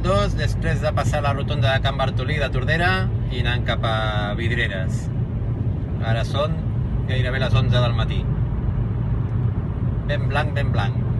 el 2 després de passar la rotonda de Can Bartolí de Tordera i anant cap a Vidreres. Ara són gairebé les 11 del matí. Ben blanc, ben blanc.